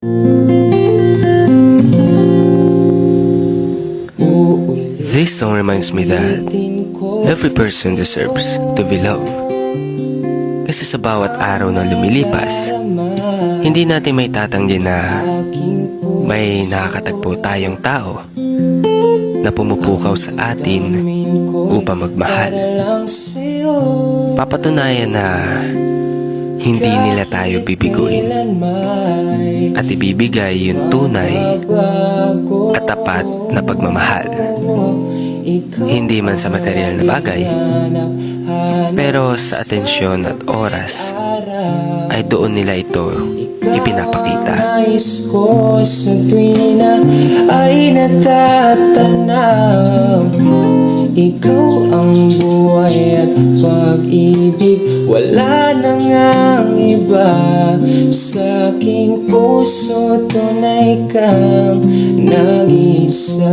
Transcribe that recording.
This song reminds me that every person deserves to be loved. Kasi sa bawat araw na lumilipas, hindi natin may tatanggi na may nakakatagpo tayong tao na pumupukaw sa atin upang magmahal. Papatunayan na hindi nila tayo bibiguin at ibibigay yung tunay at tapat na pagmamahal. Hindi man sa material na bagay, pero sa atensyon at oras ay doon nila ito ipinapakita. Nais ko sa tuwina ay natatanaw, ikaw ang buhay at pag-ibig, wala nang ang iba. Sa aking puso tunay kang nag-isa.